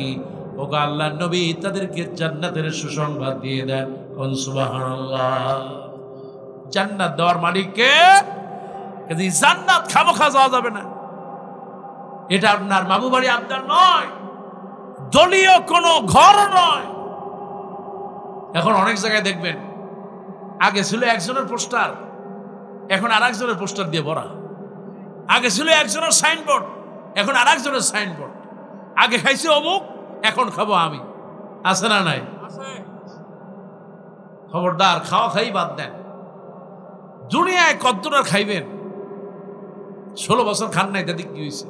ওগো আল্লাহর নবী তাদেরকে জান্নাতের সুসংবাদ দিয়ে দেন। কোন সুবহানাল্লাহ। জান্নাত দেওয়ার মালিককে, কিন্তু জান্নাত খামোখা যাওয়া যাবে না। এটা আপনার মামু বাড়ি আপনার নয়, দলীয় কোনো ঘর নয়। এখন অনেক জায়গায় দেখবেন আগে ছিল একজনের পোস্টার, এখন আর একজনের পোস্টার দিয়ে ভরা। আগে ছিল একজনের সাইনবোর্ড, এখন আর একজনের সাইনবোর্ড। আগে খাইছি অমুক, এখন খাবো আমি। আছে না নাই? খবরদার, খাওয়া খাই বাদ দেন। দুনিয়ায় কতটা খাইবেন? 16 বছর খান নাই, তাতে কি হয়েছে?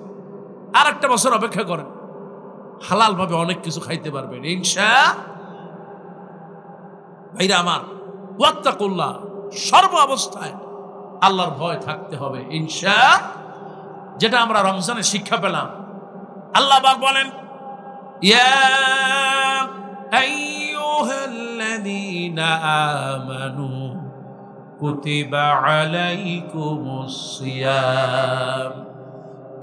আর একটা বছর অপেক্ষা করেন, হালাল ভাবে অনেক কিছু খাইতে পারবেন ইনশাআল্লাহ। ভাইরা আমার, ওয়াত্তাকুল্লাহ, সর্ব অবস্থায় আল্লাহর ভয় থাকতে হবে ইনশাআল্লাহ। যেটা আমরা রমজানে শিক্ষা পেলাম। আল্লাহ পাক বলেন, ইয়া আইয়ুহাল্লাযীনা আমানু কুতিবা আলাইকুমুস সিয়াম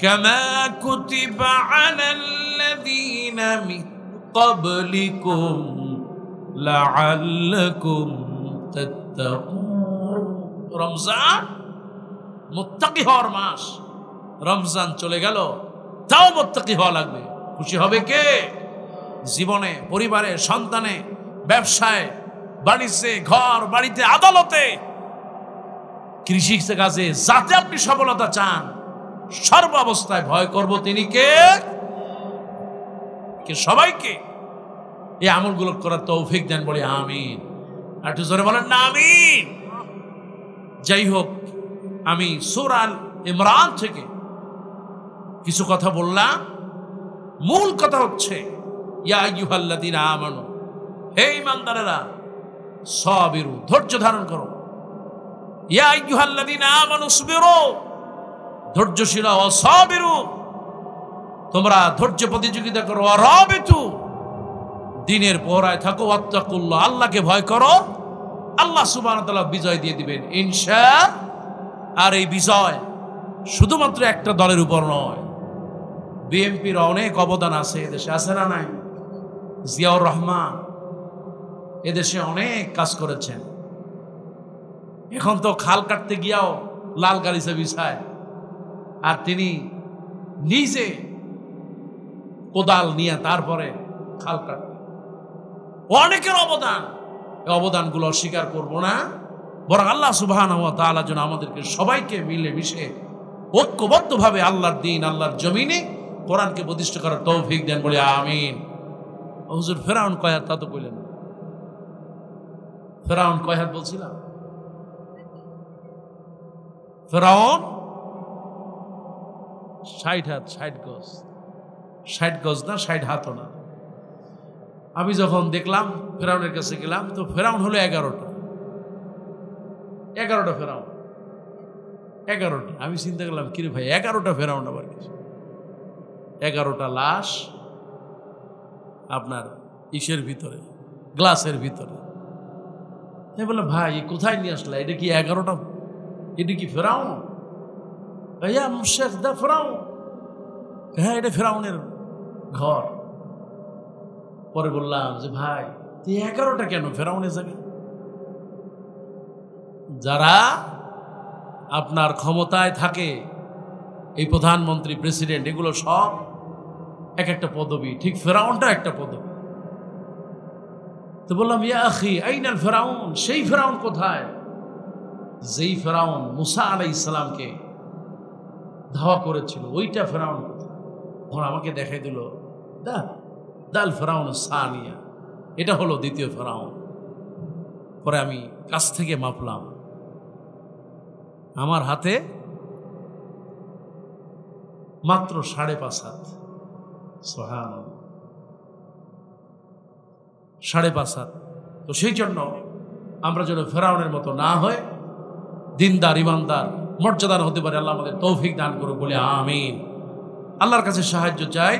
কামা কুতিবা আলাল্লাযীনা মিন ক্বাবলিকুম লাআল্লাকুম তাত্তাকুন। রমজান মুত্তাকি হওয়ার মাস। রমজান চলে গেল, তাও মুত্তাকি হওয়া লাগবে। খুশি হবে কে? জীবনে, পরিবারে, সন্তানে, ব্যবসায়, বাণিজ্যে, ঘর বাড়িতে, আদালতে, কৃষি কাজে, যাতে আপনি সফলতা চান, সর্ব অবস্থায় ভয় করব তিনি কে? সবাইকে এই আমলগুলো করার তৌফিক দেন, বলে আমিন। আর একটু জোরে বলেন না আমিন। যাই হোক, আমি সূরা আল ইমরান থেকে কিছু কথা বললাম। মূল কথা হচ্ছে, ইয়া আইয়ুহাল্লাযীনা আমানু, হে ঈমানদারেরা, সাবিরু, ধৈর্য ধারণ করো। ইয়া আইয়ুহাল্লাযীনা আমানু সবিরু, ধৈর্যশীল ও সাবিরু, তোমরা ধৈর্য প্রতিযোগিতা করো। রাবিতু, দিনের পহরায় থাকো। ওয়াত্তাকুল্লাহ, আল্লাহকে ভয় করো। আল্লাহ সুবহানাহু ওয়া তাআলা বিজয় দিয়ে দিবেন ইনশাআল্লাহ। আর এই বিজয় শুধুমাত্র একটা দলের উপর নয়, বিএনপির অনেক অবদান আছে এদেশে, আছে না নাই? জিয়াউর রহমান এদেশে অনেক কাজ করেছেন। এখন তো খাল কাটতে গিয়াও লাল গালিচা বিছায়, আর তিনি নিজে কোদাল নিয়ে তারপরে খাল কাটতে। অনেকের অবদান, এই অবদানগুলো অস্বীকার করব না, বরং আল্লাহ সুবহানাহু ওয়া তাআলা যেন আমাদেরকে সবাইকে মিলে মিশে ঐক্যবদ্ধভাবে আল্লাহর দ্বীন, আল্লাহর জমিনে কোরআনকে প্রতিষ্ঠা করার তৌফিক দেন, বলে আমিন। হুজুর ফেরাউন কয় হাত? তা তো কইলেন। ফেরাউন কয় হাত বলছিলাম? ফেরাউন 60 হাত, 60 গজ। 60 গজ না, 60 হাতও না। আমি যখন দেখলাম, ফেরাউনের কাছে গেলাম, তো ফেরাউন হলো 11টা। 11টা ফেরাউন, 11টা। আমি চিন্তা করলাম, কিরে ভাই, 11টা ফেরাউন আবার কিছু? 11টা লাশ আপনার ইসের ভিতরে, গ্লাসের ভিতরে। আমি বললাম, ভাই কোথায় নিয়ে আসলা? এটা কি 11টা? এটা কি ফেরাউন? ইয়া মুশরিক দা ফেরাউন। হ্যাঁ, এটা ফেরাউনের ঘর। পরে বললাম যে, ভাই 11টা কেন ফেরাউনের জায়গায়? যারা আপনার ক্ষমতায় থাকে, এই প্রধানমন্ত্রী, প্রেসিডেন্ট, এগুলো সব এক একটা পদবি, ঠিক ফেরাউনটা একটা পদবি। তো বললাম, ইয়া আখি আইনাল ফেরাউন, সেই ফেরাউন কোথায় যেই ফেরাউন মুসা আলাইহিস সালামকে ধাওয়া করেছিল? ওইটা ফেরাউন কোথায়? তখন আমাকে দেখাই দিল, দাল ফেরাউন সানিয়া, এটা হলো দ্বিতীয় ফেরাউন। পরে আমি কাছ থেকে মাপলাম, আমার হাতে মাত্র 5.5 হাত। সুবহানাল্লাহ, 5.5 হাত। তো সেই জন্য আমরা যেন ফেরাউনের মতো না হয়, দিনদার, ইমানদার, মর্যাদার হতে পারে। আল্লাহ আমাদের তৌফিক দান করুক, বলে আমিন। আল্লাহর কাছে সাহায্য চাই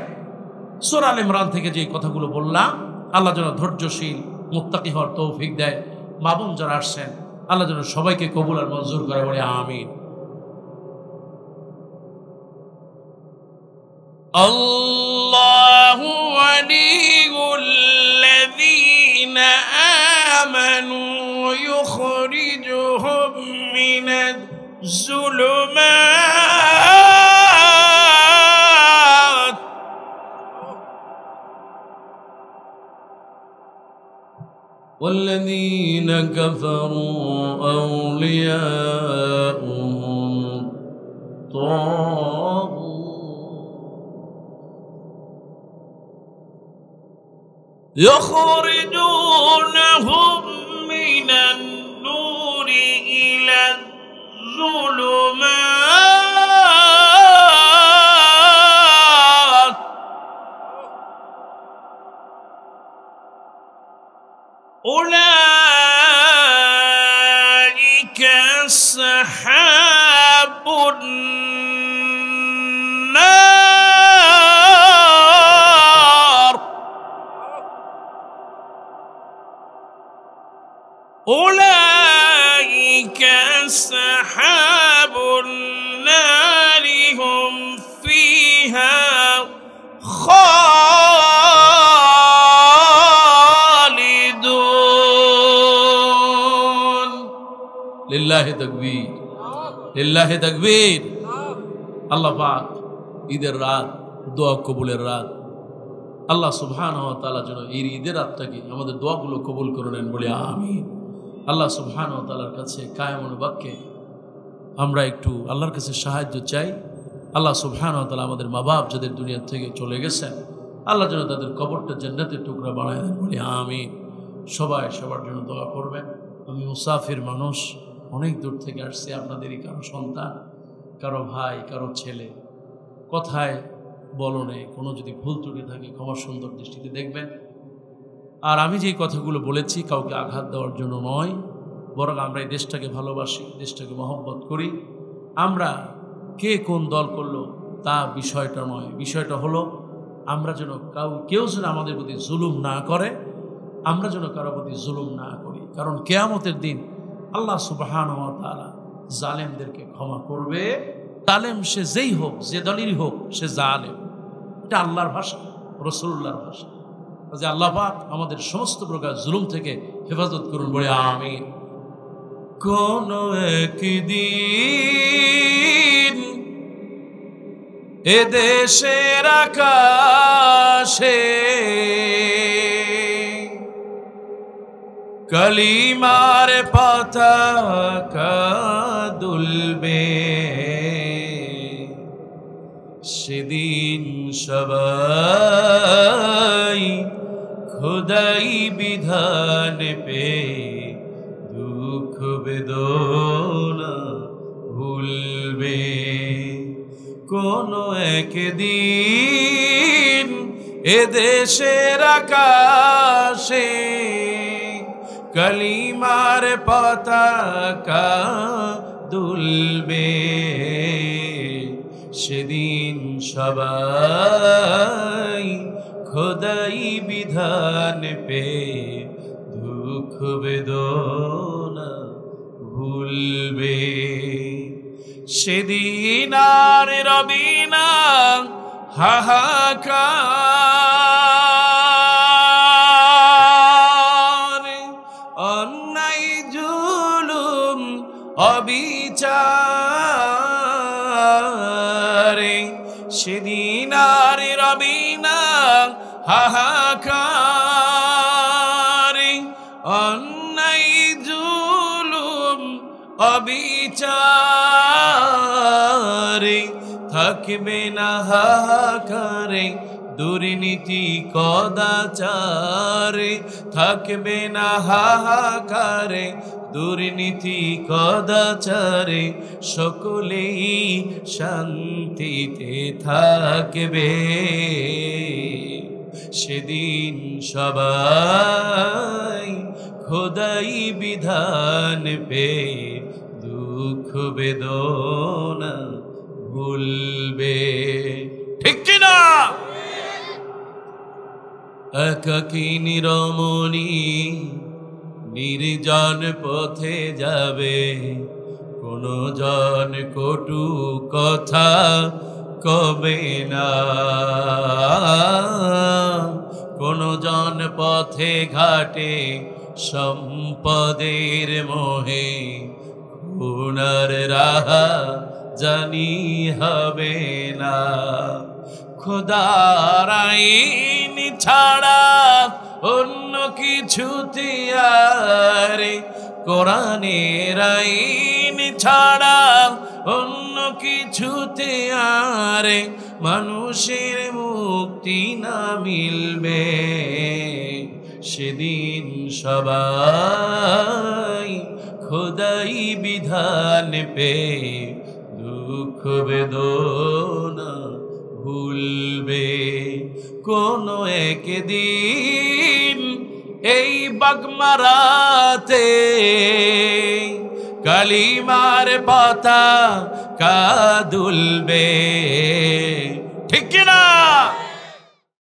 সূরা আল ইমরান থেকে যে কথাগুলো বললাম, আল্লাহ যেন ধৈর্যশীল মুত্তাকি হওয়ার তৌফিক দেয়। মা বোন যারা আসছেন, আল্লাহ যেন সবাইকে কবুল আর মঞ্জুর করে, বলে আমিন। আল্লাহু ওয়ালিয়ুল্লাযীনা আমানু ইউখরিজুহুম মিনাজ যুলুমাত والذين كفروا أولياؤهم يخرجونهم من النور إلى الظلمات أولئك أصحاب النار أولئك أصحاب النار هم فيها خالدون লিল্লাহি তাকবীর, লিল্লাহি তাকবীর। আল্লাহ পাক ঈদের রাত, দোয়া কবুলের রাত, আল্লাহ সুবহানাহু ওয়া তাআলা যেন এই ঈদের রাতটাকে আমাদের দোয়াগুলো কবুল করে নেন, বলে আমিন। আল্লাহ সুবহানাহু ওয়া তাআলার কাছে কায়েমুল বাক্যে আমরা একটু আল্লাহর কাছে সাহায্য চাই। আল্লাহ সুবহানাহু ওয়া তাআলা আমাদের মা বাপ যাদের দুনিয়া থেকে চলে গেছেন, আল্লাহ যেন তাদের কবরটা জান্নাতের টুকরা বানায় দেন, বলে আমিন। সবাই সবার জন্য দোয়া করবেন। আমি মুসাফির মানুষ, অনেক দূর থেকে আসছি, আপনাদেরই কারো সন্তান, কারো ভাই, কারো ছেলে। কথায় বলনে কোনো যদি ভুল ত্রুটি থাকে ক্ষমা সুন্দর দৃষ্টিতে দেখবেন। আর আমি যে কথাগুলো বলেছি কাউকে আঘাত দেওয়ার জন্য নয়, বরং আমরা এই দেশটাকে ভালোবাসি, দেশটাকে মহব্বত করি। আমরা কে কোন দল করলো তা বিষয়টা নয়, বিষয়টা হলো আমরা যেন কেউ যেন আমাদের প্রতি জুলুম না করে, আমরা যেন কারো প্রতি জুলুম না করি। কারণ কিয়ামতের দিন আল্লাহ সুবহানাহু ওয়া তাআলা জালেমদেরকে ক্ষমা করবে। জালেম সে যেই হোক, যে দলেরই হোক, সে জালেম। এটা আল্লাহর ভাষা, রাসূলুল্লাহর ভাষা। যে আল্লাহ পাক আমাদের সমস্ত প্রকার জুলুম থেকে হেফাজত করুন, বলে আমিন। কোন একদিন এ দেশের আকাশে কালিমার পতাকা দুলবে, সেদিন সবাই খোদাই বিধান পে দুঃখ বেদনা ভুলবে। কোন একদিন এ দেশের আকাশে কালিমার পতাকা দুলবে, সেদিন সবাই খোদাই বিধান পে দুঃখ বেদনা ভুলবে। সেদিন আর রবি না হাহাকার, অন্যায় জুলুম অবিচার, সেদিন আর রবি না হাহাকার, অন্যায় জুলুম অবিচার, থাকবে না হাহাকারে দুর্নীতি কদাচার, থাকবে না হাহাকারে দুর্নীতি কদাচারে, সকলেই শান্তিতে থাকবে। সেদিন সবাই খোদাই বিধান পে দুঃখ বেদনা ভুলবে। ঠিক কিনা? একাকী নিরমণী নির্জন পথে যাবে, কোনো জন কটু কথা কবে না, কোনো জন পথে ঘাটে সম্পদের মোহে, গুনার রাহা জানি হবে না। খোদার আইন ছাড়া অন্য কিছুতে আর, কোরআনের আইন ছাড়া অন্য কিছুতে আর মানুষের মুক্তি না মিলবে। সেদিন সবাই খোদাই বিধান পে দুঃখ বেদনা ভুলবে। কোনো একদিন এই বাগমারাতে কালিমার পাতা কাদুলবে, ঠিক কিনা?